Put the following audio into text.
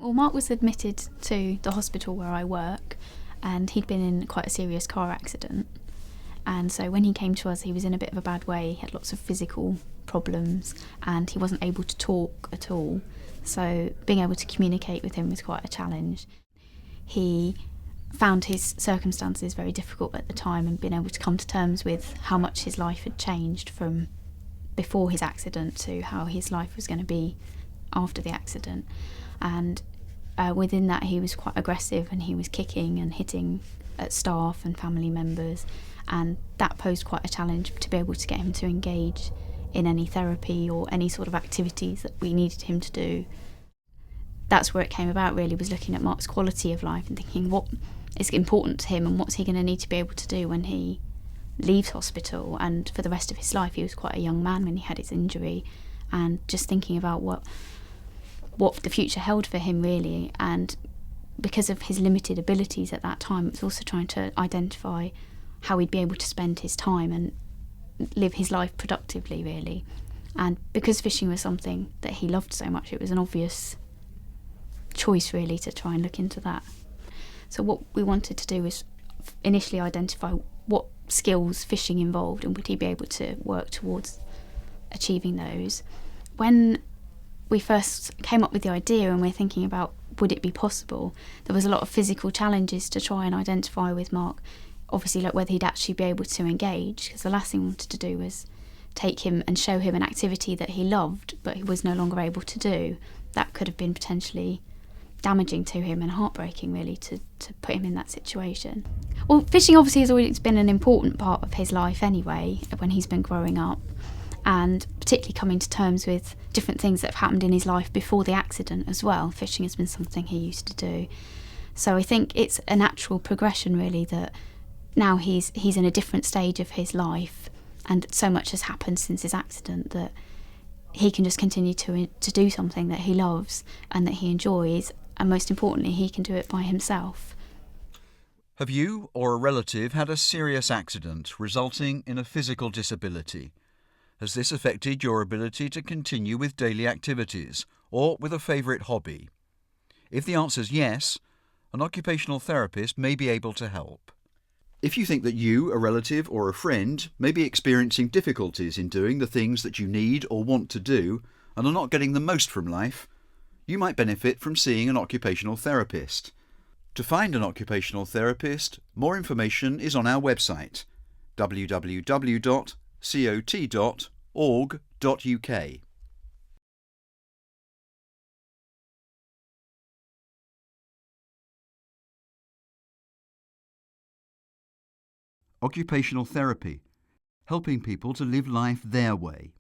Well, Mark was admitted to the hospital where I work, and he'd been in quite a serious car accident. And so when he came to us, he was in a bit of a bad way. He had lots of physical problems and he wasn't able to talk at all. So being able to communicate with him was quite a challenge. He found his circumstances very difficult at the time, and being able to come to terms with how much his life had changed from before his accident to how his life was going to be after the accident. And within that, he was quite aggressive, and he was kicking and hitting at staff and family members, and that posed quite a challenge to be able to get him to engage in any therapy or any sort of activities that we needed him to do. That's where it came about, really, was looking at Mark's quality of life and thinking what is important to him and what's he going to need to be able to do when he leaves hospital and for the rest of his life. He was quite a young man when he had his injury, and just thinking about what the future held for him, really. And because of his limited abilities at that time, it was also trying to identify how he'd be able to spend his time and live his life productively, really. And because fishing was something that he loved so much, it was an obvious choice, really, to try and look into that. So what we wanted to do was initially identify what skills fishing involved and would he be able to work towards achieving those. When we first came up with the idea and we're thinking about would it be possible, there was a lot of physical challenges to try and identify with Mark. Obviously, like whether he'd actually be able to engage, because the last thing we wanted to do was take him and show him an activity that he loved but he was no longer able to do. That could have been potentially damaging to him and heartbreaking, really, to put him in that situation. Well, fishing obviously has always been an important part of his life anyway when he's been growing up, and particularly coming to terms with different things that have happened in his life before the accident as well. Fishing has been something he used to do. So I think it's a natural progression, really, that now he's in a different stage of his life and so much has happened since his accident that he can just continue to do something that he loves and that he enjoys, and most importantly, he can do it by himself. Have you or a relative had a serious accident resulting in a physical disability? Has this affected your ability to continue with daily activities or with a favourite hobby? If the answer is yes, an occupational therapist may be able to help. If you think that you, a relative or a friend, may be experiencing difficulties in doing the things that you need or want to do and are not getting the most from life, you might benefit from seeing an occupational therapist. To find an occupational therapist, more information is on our website www.cot.org.uk. Occupational therapy, helping people to live life their way.